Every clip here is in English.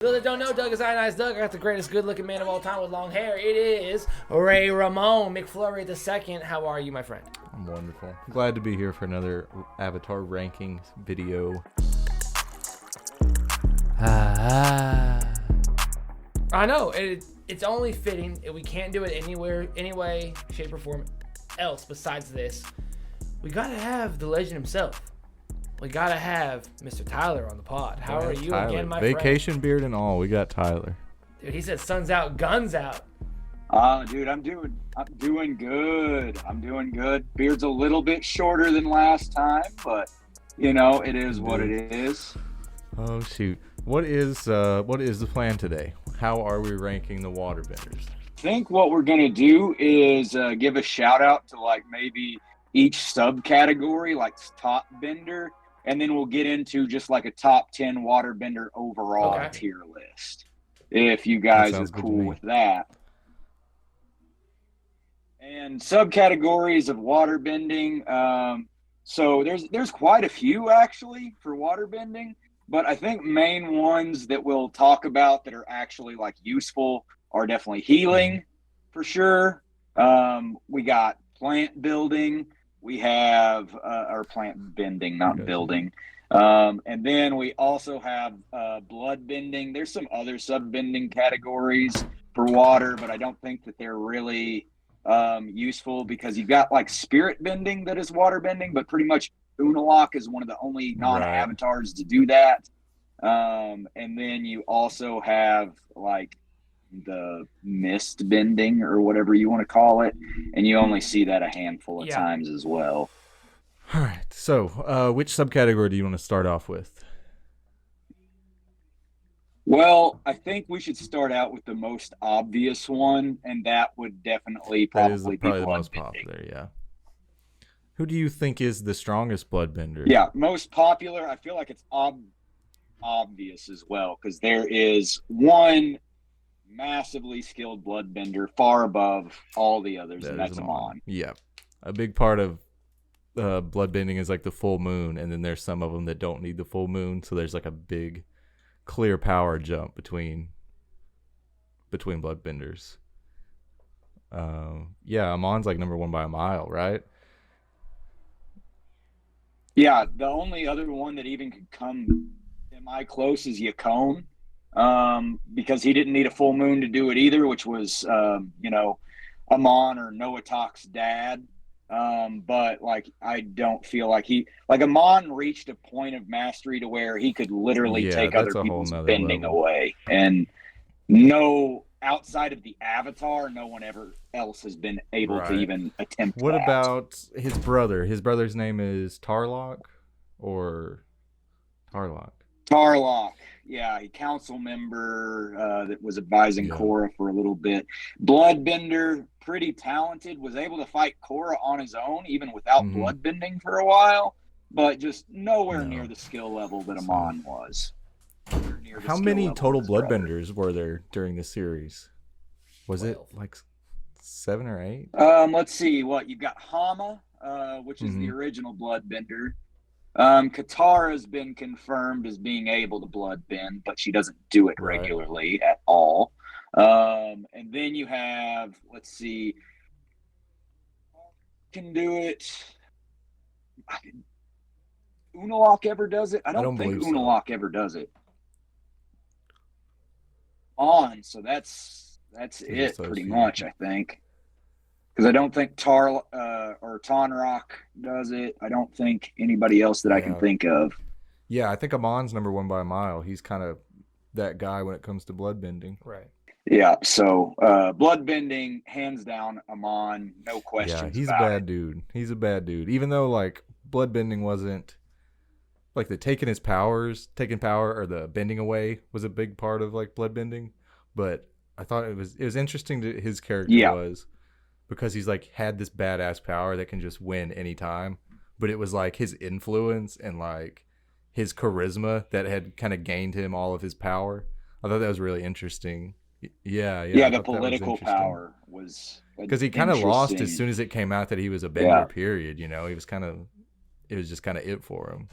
Those that don't know, Doug is Ionized Doug. I got the greatest good-looking man of all time with long hair. It is Ray Ramon McFlurry II. How are you, my friend? I'm wonderful. Glad to be here for another Avatar rankings video. I know. It's only fitting. We can't do it anywhere, any way, shape, or form else besides this. We got to have the legend himself. We got to have Mr. Tyler on the pod. How are you again, my friend? Vacation beard and all. We got Tyler. Dude, he said sun's out, guns out. Dude, I'm doing good. I'm doing good. Beard's a little bit shorter than last time, but you know, it is what it is. Oh shoot. What is the plan today? How are we ranking the Waterbenders? I think what we're gonna do is give a shout out to like maybe each subcategory, like top bender, and then we'll get into just like a top 10 Waterbender overall tier list. If you guys are cool with that. And subcategories of waterbending. So there's quite a few actually for waterbending, but I think main ones that we'll talk about that are actually like useful are definitely healing for sure. We got plant building. We have our plant bending, not building. And then we also have blood bending. There's some other sub bending categories for water, but I don't think that they're really useful because you've got like spirit bending that is water bending, but pretty much Unalaq is one of the only non-avatars to do that. And then you also have like the mist bending or whatever you want to call it, and you only see that a handful of times as well. All right, so which subcategory do you want to start off with? Well, I think we should start out with the most obvious one, and that would definitely probably be the most popular. Yeah. Who do you think is the strongest bloodbender? Yeah, most popular. I feel like it's obvious as well because there is one massively skilled bloodbender far above all the others, and that's Amon. Yeah, a big part of bloodbending is like the full moon, and then there's some of them that don't need the full moon, so there's like a big clear power jump between bloodbenders. Yeah, Amon's like number one by a mile, right? Yeah, the only other one that even could come semi-close is Yakone, because he didn't need a full moon to do it either, which was, Amon or Noatok's dad. But like, I don't feel like Amon reached a point of mastery to where he could literally take other people's bending away. And outside of the Avatar, no one ever else has been able to even attempt that. What about his brother? His brother's name is Tarlok or Tarlok? Tarlok. Yeah, a council member that was advising Korra for a little bit. Bloodbender, pretty talented, was able to fight Korra on his own, even without bloodbending for a while, but just nowhere near the skill level that Amon was. How many total bloodbenders were there during the series? Was 12. It like 7 or 8? Let's see. You've got Hama, which is the original bloodbender. Katara's been confirmed as being able to bloodbend, but she doesn't do it regularly at all. And then you have, let's see, can do it. Unalaq ever does it? I don't think Unalaq ever does it. So that's it pretty much, I think. Because I don't think or Tonraq does it. I don't think anybody else that I can think of. Yeah, I think Amon's number one by a mile. He's kind of that guy when it comes to bloodbending. Right. Yeah, so bloodbending, hands down, Amon, no questions. Yeah, he's a bad dude. He's a bad dude. Even though like bloodbending wasn't like the taking power or the bending away was a big part of like bloodbending, but I thought it was interesting to his character was because he's like had this badass power that can just win anytime, but it was like his influence and like his charisma that had kind of gained him all of his power. I thought that was really interesting. Yeah. The political power was because he kind of lost as soon as it came out that he was a bender. Period. You know, it was just kind of it for him.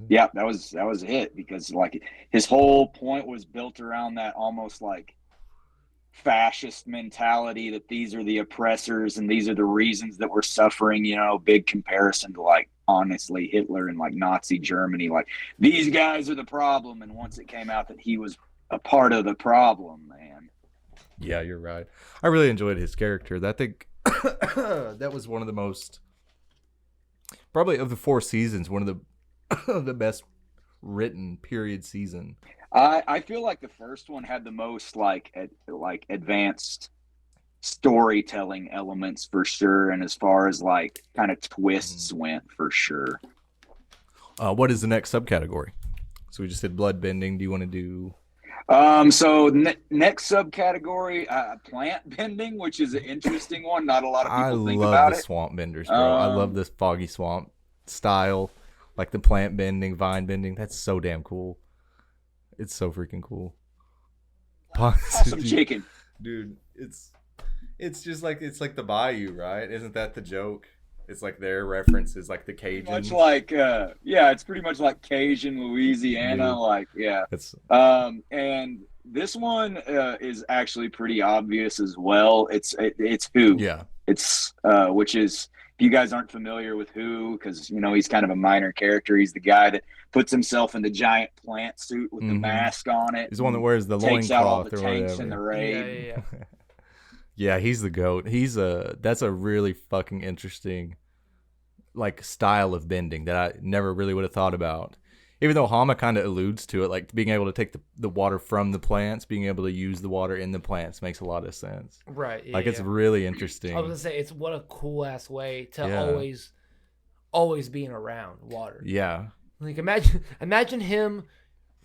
Yeah, that was it, because like his whole point was built around that almost like fascist mentality that these are the oppressors and these are the reasons that we're suffering, big comparison to like honestly Hitler and like Nazi Germany. Like these guys are the problem, and once it came out that he was a part of the problem, man. Yeah, you're right. I really enjoyed his character. I think that was one of the most, probably of the 4 seasons, one of the the best written period season. I feel like the first one had the most like advanced storytelling elements for sure, and as far as like kind of twists went, for sure. What is the next subcategory? So we just did blood bending. Do you want to do? So next subcategory, plant bending, which is an interesting one. Not a lot of people think about it. I love the swamp benders, bro. I love this foggy swamp style, like the plant bending, vine bending. That's so damn cool. It's so freaking cool. Awesome chicken, dude. It's just like the bayou, right? Isn't that the joke? It's like their references, like the Cajun. Much like, it's pretty much like Cajun Louisiana, dude. like, yeah. And this one is actually pretty obvious as well. It's Who. Yeah. It's which is, if you guys aren't familiar with Who, because he's kind of a minor character. He's the guy that puts himself in the giant plant suit with the mask on it. He's the one that wears the loincloth, takes out all the or tanks whatever. in the raid. Yeah. Yeah, he's the GOAT. That's a really fucking interesting like style of bending that I never really would have thought about. Even though Hama kind of alludes to it, like being able to take the water from the plants, being able to use the water in the plants makes a lot of sense. Right. Yeah, like it's really interesting. I was gonna say, it's what a cool ass way to always being around water. Yeah. Like imagine him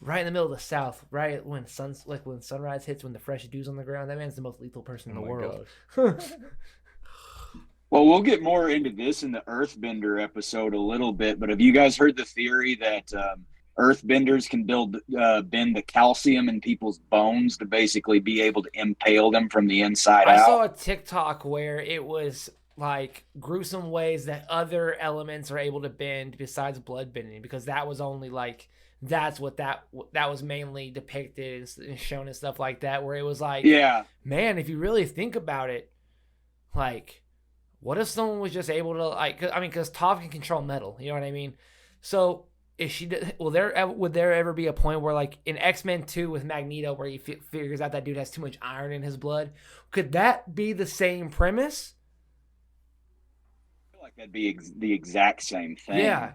right in the middle of the South, right when sunrise hits, when the fresh dew's on the ground. That man's the most lethal person in the world. Well, we'll get more into this in the Earthbender episode a little bit, but have you guys heard the theory that Earthbenders can bend the calcium in people's bones to basically be able to impale them from the inside out? I saw a TikTok where it was like gruesome ways that other elements are able to bend besides blood bending, because that was only like, that's what that was mainly depicted and shown and stuff like that, where it was like, yeah, man, if you really think about it, like, what if someone was just able to, like, because Toph can control metal, you know what I mean? So would there ever be a point where, like in X-Men 2 with Magneto, where he figures out that dude has too much iron in his blood? Could that be the same premise? I feel like that'd be the exact same thing. Yeah,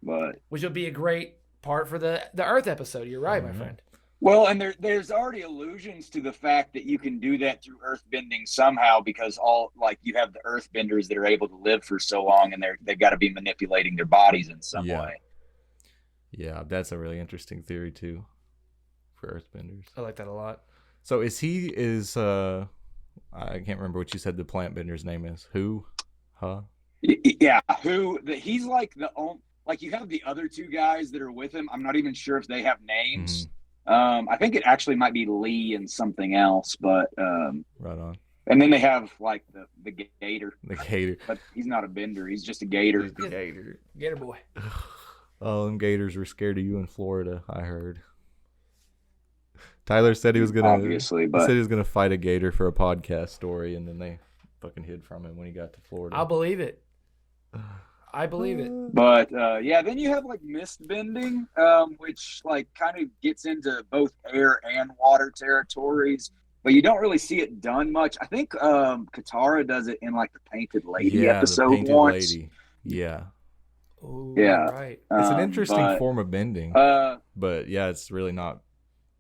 but which would be a great part for the Earth episode. You're right, my friend. Well, and there's already allusions to the fact that you can do that through earthbending somehow, because you have the earthbenders that are able to live for so long, and they've got to be manipulating their bodies in some way. Yeah, that's a really interesting theory too, for earthbenders. I like that a lot. So I can't remember what you said the plant bender's name is. Who? Huh? Yeah, Who? He's like the only, like, you have the other 2 guys that are with him. I'm not even sure if they have names. I think it actually might be Lee and something else, but right on. And then they have like the gator. The gator. But he's not a bender, he's just a gator. He's the gator. Gator boy. Oh, them gators were scared of you in Florida, I heard. Tyler said he was gonna fight a gator for a podcast story, and then they fucking hid from him when he got to Florida. I'll believe it. I believe it. But then you have like mist bending, which like kind of gets into both air and water territories, but you don't really see it done much. I think Katara does it in like the Painted Lady episode the Painted once. Lady. Yeah. Ooh, yeah. Right. It's an interesting form of bending, but yeah, it's really not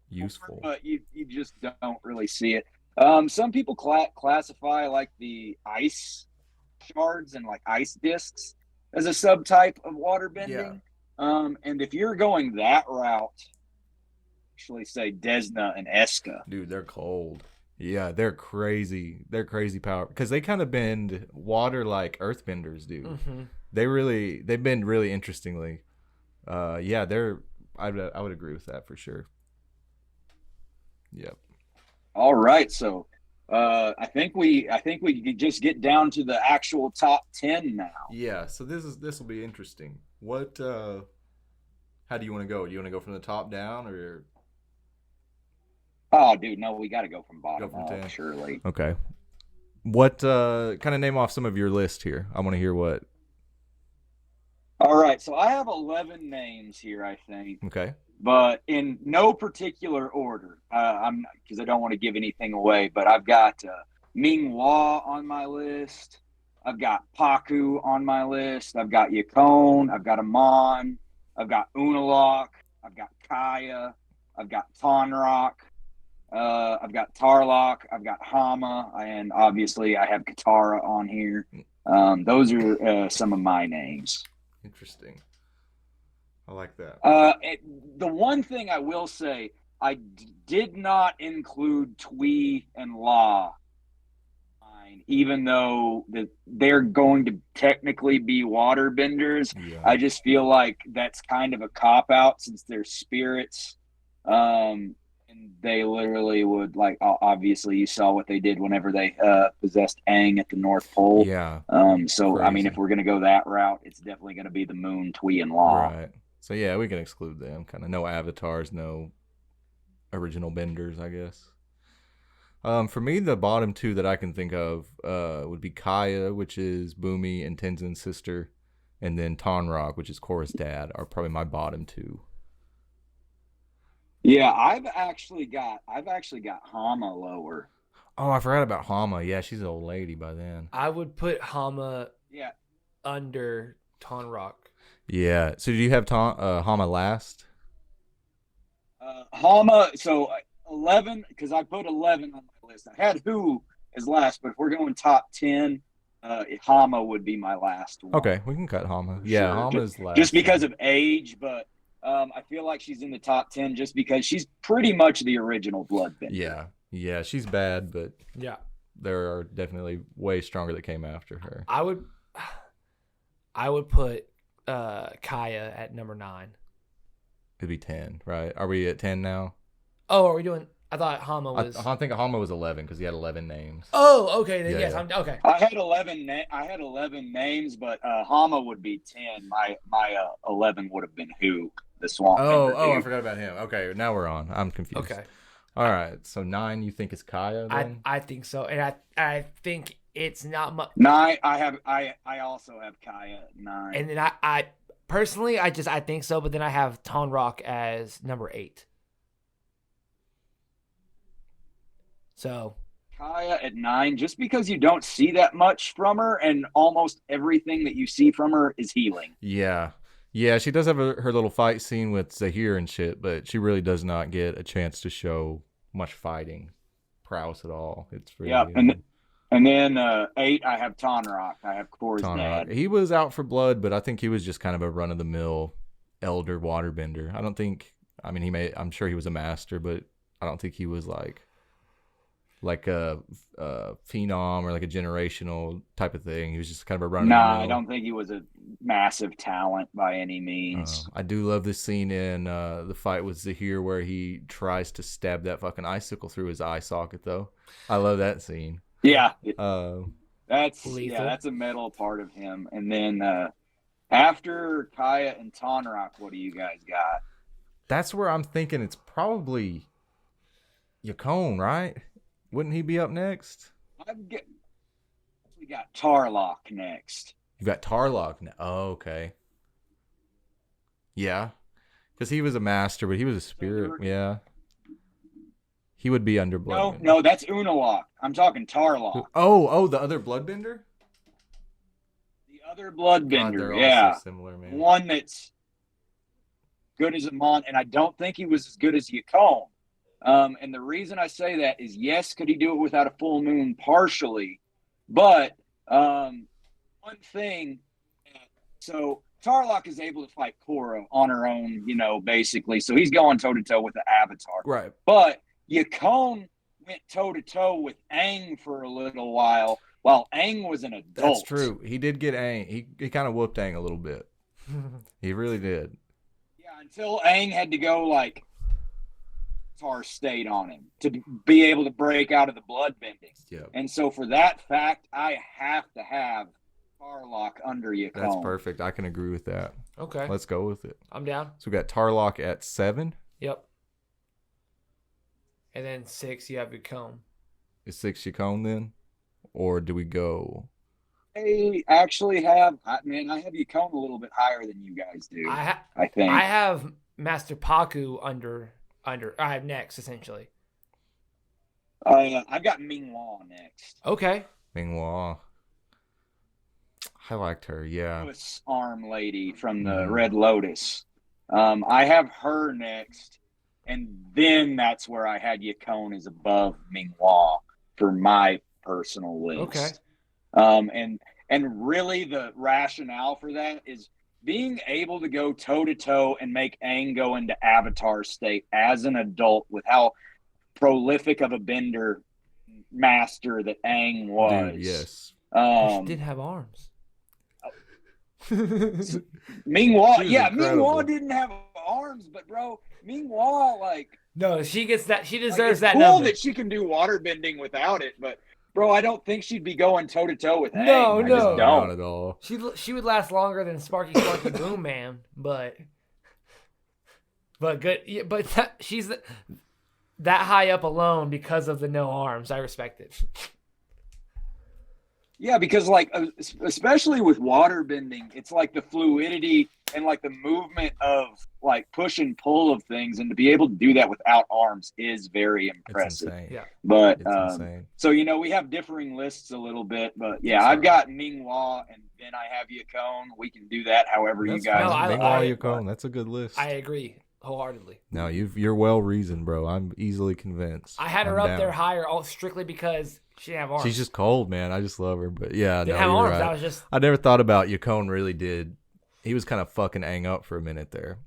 useful. But you just don't really see it. Some people classify like the ice shards and like ice discs as a subtype of water bending. And if you're going that route, actually say Desna and Eska. Dude, they're cold. Yeah, they're crazy. They're crazy power, because they kind of bend water like earthbenders do. Mm-hmm. They bend really interestingly. I would agree with that for sure. Yep. All right, so I think we could just get down to the actual top 10 now. Yeah, so this will be interesting. What How do you want to go? Do you want to go from the top down or Oh, dude, no, we got to go from bottom go from up, 10? surely. Okay. What kind of name off some of your list here? I want to hear what. All right, so I have 11 names here, I think, Okay. but in no particular order. I'm because I don't want to give anything away, but I've got Ming-Hua on my list. I've got Paku on my list. I've got Yukon. I've got Amon. I've got Unalaq. I've got Kaya. I've got Tonrock. I've got Tarlock. I've got Hama, and obviously I have Katara on here. Those are some of my names. Interesting. I like that. The one thing I will say, I did not include Twee and La, even though they're going to technically be waterbenders. Yeah. I just feel like that's kind of a cop-out since they're spirits. And they literally would, like, obviously you saw what they did whenever they possessed Aang at the North Pole. Yeah. So, Crazy. I mean, if we're going to go that route, it's definitely going to be the Moon, Twee, and La. Right. So, yeah, we can exclude them. Kind of no avatars, no original benders, I guess. For me, the bottom two that I can think of would be Kaya, which is Boomy and Tenzin's sister, and then Tonrock, which is Korra's dad, are probably my bottom two. Yeah, I've actually got Hama lower. Oh, I forgot about Hama. Yeah, she's an old lady by then. I would put Hama under Tonrock. Yeah. So do you have Hama last? Hama, so 11, because I put 11 on my list. I had Who as last, but if we're going top 10, Hama would be my last one. Okay, we can cut Hama. Yeah, Sure. Hama's last. Just because of age, but I feel like she's in the top 10 just because she's pretty much the original Bloodbender. Yeah, she's bad, but Yeah. there are definitely way stronger that came after her. I would put Kaya at number 9. It'd be 10, right? Are we at 10 now? Oh, are we doing? I thought Hama was. I think Hama was 11 because he had 11 names. Oh, okay. Then Yeah, yes, yeah. I'm okay. I had 11 names, but Hama would be 10. My 11 would have been Who, the Swamp. Oh, I forgot about him. Okay, now we're on. I'm confused. Okay. All right, so 9 you think is Kaya then? I think so, and I think it's not much. 9. I also have Kaya at 9. And then I personally I think so, but then I have Tonrock as number 8. So Kaya at 9, just because you don't see that much from her, and almost everything that you see from her is healing. Yeah, she does have her little fight scene with Zahir and shit, but she really does not get a chance to show much fighting prowess at all. It's really, and then 8, I have Tonrock. I have Korra's dad. He was out for blood, but I think he was just kind of a run of the mill elder waterbender. I don't think. I mean, I'm sure he was a master, but I don't think he was like a phenom or like a generational type of thing. He was just kind of a run. Nah, I don't think he was a massive talent by any means. I do love this scene in the fight with Zahir where he tries to stab that fucking icicle through his eye socket, though. I love that scene. Yeah. Lethal. That's a metal part of him. And then after Kaya and Tonrock, what do you guys got? That's where I'm thinking it's probably Yukon, right? Wouldn't he be up next? We got Tarlock next. You got Tarlock now. Oh, okay. Yeah. Because he was a master, but he was a spirit. Yeah. He would be under Bloodbender. No, that's Unalaq. I'm talking Tarlock. Oh, the other Bloodbender? The other Bloodbender, they're yeah. also similar, man. One that's good as Amon, and I don't think he was as good as Yukon. And the reason I say that is, yes, could he do it without a full moon? Partially. But one thing, so Tarlock is able to fight Korra on her own, basically. So he's going toe-to-toe with the Avatar. Right. But Yukon went toe-to-toe with Aang for a little while Aang was an adult. That's true. He did get Aang. He kind of whooped Aang a little bit. He really did. Yeah, until Aang had to go, Avatar state on him to be able to break out of the bloodbending. Yep. And so for that fact, I have to have Tarlock under Yukon. That's perfect. I can agree with that. Okay. Let's go with it. I'm down. So we got Tarlok at 7. Yep. And then 6, you have your cone. Is 6 Yukon then? Or do we go? I actually have, I have Yukon a little bit higher than you guys do. I think I have Master Paku under. I have next essentially. I've got Ming-Hua next. Okay. Ming-Hua. I liked her, yeah. Swiss arm lady from the Red Lotus. I have her next, and then that's where I had Yukon is above Ming-Hua for my personal list. Okay. And really the rationale for that is being able to go toe-to-toe and make Aang go into avatar state as an adult with how prolific of a bender master that Aang was. Dude, yes. She did have arms. Ming-Hua, Ming-Hua didn't have arms, but bro, Ming-Hua, like, no, she gets that. She deserves like, that. It's cool number. that she can do waterbending without it, but bro, I don't think she'd be going toe to toe with Aang. No, I just don't. Not at all. She would last longer than Sparky Boom Man, but good. Yeah, but she's that high up alone because of the no arms. I respect it. Yeah, because like especially with waterbending, it's like the fluidity and like the movement of like push and pull of things, and to be able to do that without arms is very impressive. It's insane. Yeah, but it's insane. So we have differing lists a little bit, but yeah, I've got Ming-Hua, and then I have Yukon. We can do that however you guys. No, Ming-Hua, Yukon. That's a good list. I agree wholeheartedly. No, you're well reasoned, bro. I'm easily convinced. I had her up there higher, strictly because she didn't have arms. She's just cold, man. I just love her, but yeah, didn't no, have you're arms. right. That was just. I never thought about Yukon really did. He was kind of fucking Aang up for a minute there.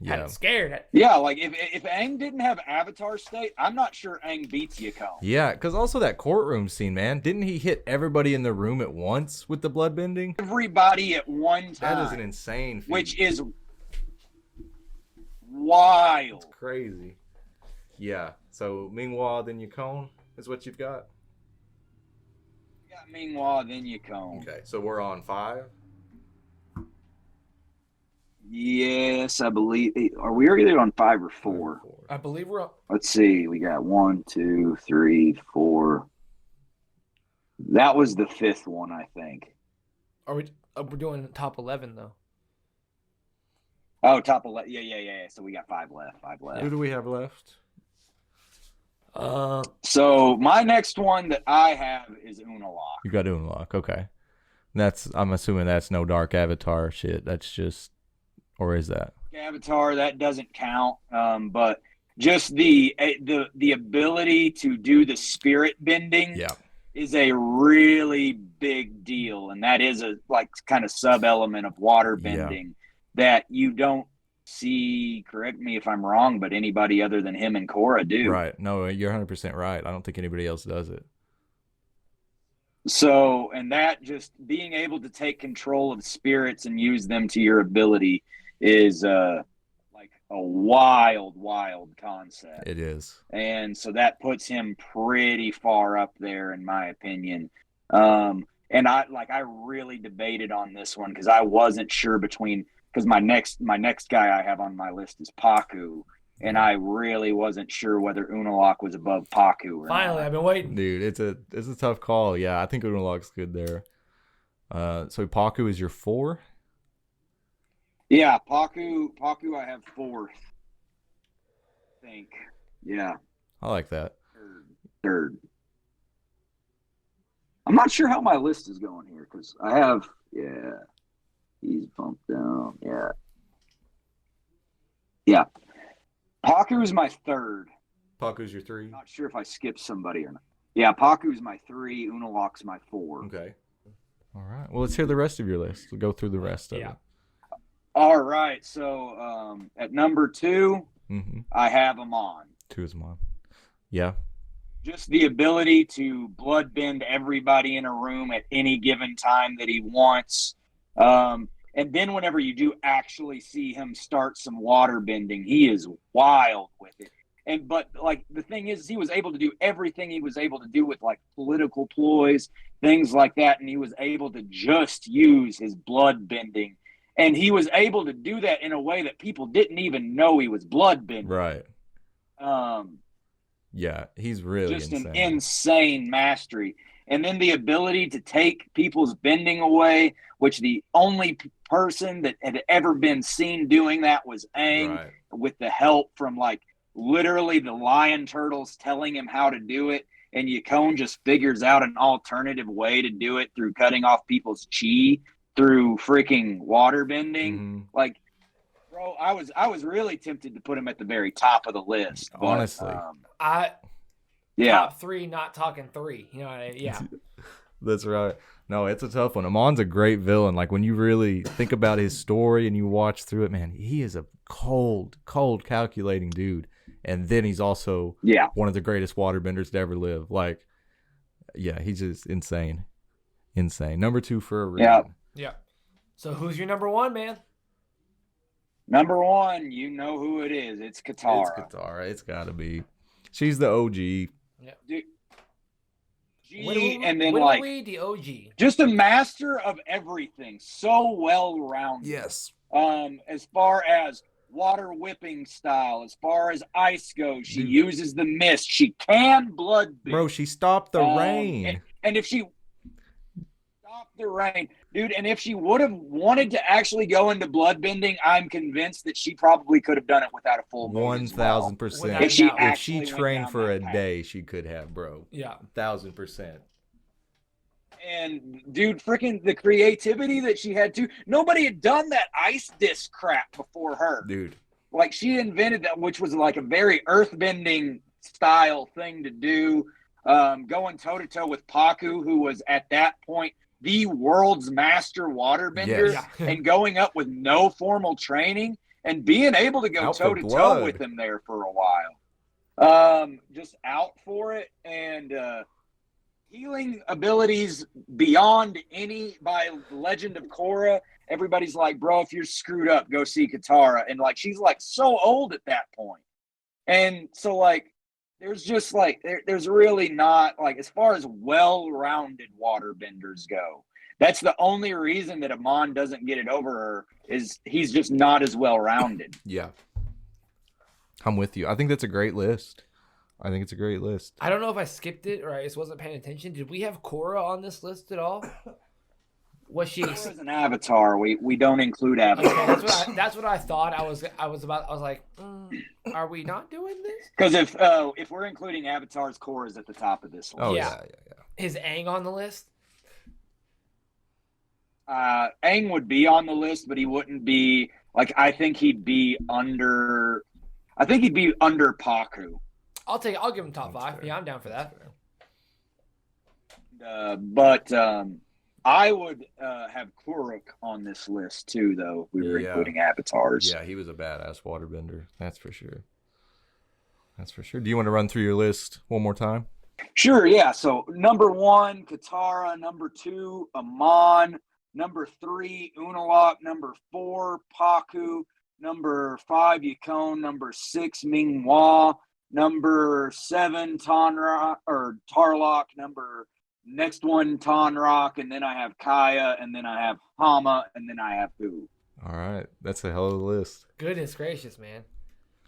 Had Yeah. it scared. Yeah, like if Aang didn't have avatar state, I'm not sure Aang beats Yukon. Yeah, because also that courtroom scene, man. Didn't he hit everybody in the room at once with the bloodbending? Everybody at one time. That is an insane feat. Which is wild. It's crazy. Yeah. So Ming-Hua, then Yukon is what you've got? You got Ming-Hua, then Yukon. Okay, so we're on 5? Yes, I believe. Are we already on 5 or 4? I believe we're up. Let's see. We got 1, 2, 3, 4. That was the 5th one, I think. Are we? We're doing top 11 though. Oh, top 11. Yeah. So we got 5 left. 5 left. Who do we have left? So my next one that I have is Unalaq. You got Unalaq, okay. I'm assuming that's no dark avatar shit. That's just, or is that? Avatar, that doesn't count. But just the ability to do the spirit bending is a really big deal, and that is a like kind of sub element of water bending that you don't see. Correct me if I'm wrong, but anybody other than him and Korra do. Right. No, you're 100% right. I don't think anybody else does it. So, and that just being able to take control of spirits and use them to your ability is like a wild concept. It is. And so that puts him pretty far up there in my opinion. And I really debated on this one because I wasn't sure because my next guy I have on my list is Paku, and I really wasn't sure whether Unalaq was above Paku or Finally, not. I've been waiting. Dude, it's a tough call. Yeah, I think Unalaq's good there. So Paku is your 4? Yeah, Paku I have 4th. I think. Yeah. I like that. Third. I'm not sure how my list is going here because I have he's bumped down. Yeah. Paku's my 3rd. Paku's your 3? Not sure if I skipped somebody or not. Yeah, Paku's my 3. Unalaq's my 4. Okay. All right. Well, let's hear the rest of your list. We'll go through the rest of it. All right. So at number 2, I have Amon. 2 is Amon. Yeah. Just the ability to bloodbend everybody in a room at any given time that he wants. And then whenever you do actually see him start some water bending, he is wild with it. But like the thing is, he was able to do everything he was able to do with like political ploys, things like that, and he was able to just use his blood bending And he was able to do that in a way that people didn't even know he was bloodbending. Right. Yeah, he's really just insane. an insane mastery. And then the ability to take people's bending away, which the only person that had ever been seen doing that was Aang, Right. with the help from like literally the lion turtles telling him how to do it. And Yukon just figures out an alternative way to do it through cutting off people's chi through freaking water bending. Mm-hmm. Like, bro, I was really tempted to put him at the very top of the list. But, Honestly. Top 3, not talking 3. You know what I mean? Yeah. That's right. No, it's a tough one. Amon's a great villain. Like, when you really think about his story and you watch through it, man, he is a cold, calculating dude. And then he's also one of the greatest waterbenders to ever live. Like, yeah, he's just insane. Number 2 for a reason. Yeah. So who's your number 1, man? Number 1, you know who it is. It's Katara. It's Katara. It's got to be. She's the OG. Yeah. Dude, the OG. Just a master of everything. So well-rounded. Yes. As far as water whipping style, as far as ice goes, she uses the mist. She can blood bend. Bro, she stopped the rain. And if she stopped the rain, dude, and if she would have wanted to actually go into bloodbending, I'm convinced that she probably could have done it without a full moon. 1,000%. If she trained for a day, she could have, bro. Yeah. 1,000%. And dude, freaking the creativity that she had too. Nobody had done that ice disc crap before her. Dude. Like, she invented that, which was like a very earthbending style thing to do. Going toe-to-toe with Paku, who was at that point the world's master waterbender, and going up with no formal training and being able to go toe-to-toe with him there for a while. Just out for it. And healing abilities beyond any by Legend of Korra. Everybody's like, bro, if you're screwed up, go see Katara. And like, she's like so old at that point. And so like, there's just like, there's really not, like, as far as well-rounded waterbenders go, that's the only reason that Amon doesn't get it over her, is he's just not as well-rounded. Yeah. I'm with you. I think that's a great list. I don't know if I skipped it or I just wasn't paying attention. Did we have Korra on this list at all? Was she? As an avatar, we don't include avatars. Okay, that's what I thought. I was like, are we not doing this? Because if we're including avatars, Korra's at the top of this list. Oh yeah. Is Aang on the list? Aang would be on the list, but he wouldn't be like. I think he'd be under Paku. I'll give him top 5. Fair. Yeah, I'm down for that. But I would have Kuruk on this list too, though. We were including avatars. Yeah, he was a badass waterbender. That's for sure. Do you want to run through your list one more time? Sure, yeah. So number 1, Katara. Number 2, Amon. Number 3, Unalaq. Number 4, Paku. Number 5, Yukon. Number 6, Ming-Hua. Number 7, Tarlok. Next one, Tonrock, and then I have Kaya, and then I have Hama, and then I have Hu. All right. That's a hell of a list. Goodness gracious, man.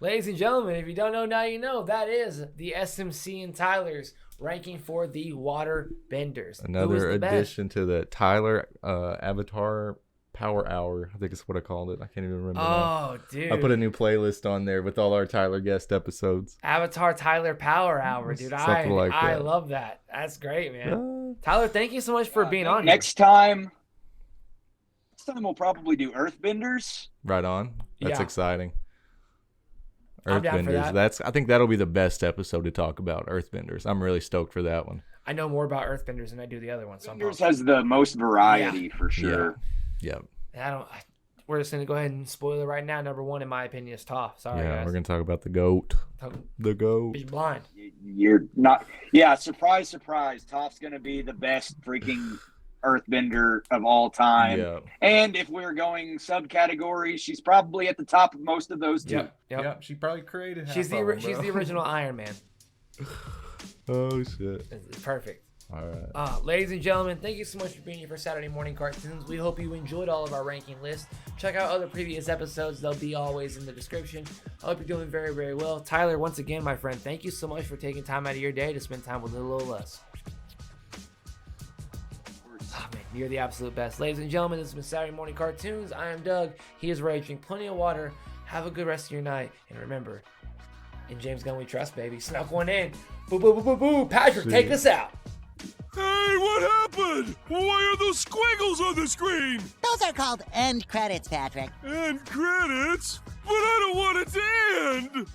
Ladies and gentlemen, if you don't know, now you know. That is the SMC and Tyler's ranking for the water benders. Another addition to the Tyler Avatar Power Hour. I think it's what I called it. I can't even remember. Oh, dude. I put a new playlist on there with all our Tyler guest episodes. Avatar Tyler Power Hour, dude. I love that. That's great, man. Tyler, thank you so much for being on here. Next time we'll probably do Earthbenders. Right on. That's exciting. Earthbenders. I think that'll be the best episode to talk about, Earthbenders. I'm really stoked for that one. I know more about Earthbenders than I do the other one. Earthbenders has the most variety for sure. Yeah. We're just gonna go ahead and spoil it right now. Number 1, in my opinion, is Toph. Sorry, guys. We're gonna talk about the goat. The goat. Be blind. You're not. Yeah, surprise, surprise. Toph's gonna be the best freaking Earthbender of all time. Yeah. And if we're going subcategories, she's probably at the top of most of those too. Yep. She probably created. She's the original Iron Man. Oh shit. It's perfect. All right. Ladies and gentlemen, thank you so much for being here for Saturday Morning Cartoons. We hope you enjoyed all of our ranking lists. Check out other previous episodes. They'll be always in the description. I hope you're doing very, very well. Tyler, once again, my friend, thank you so much for taking time out of your day to spend time with little old us. Oh, man, you're the absolute best. Ladies and gentlemen, this has been Saturday Morning Cartoons. I am Doug. He is Ray. Drink plenty of water. Have a good rest of your night. And remember, in James Gunn we trust, baby. Snuck one in. Boo, boo, boo, boo, boo. Patrick, take us out. Hey, what happened? Why are those squiggles on the screen? Those are called end credits, Patrick. End credits? But I don't want it to end!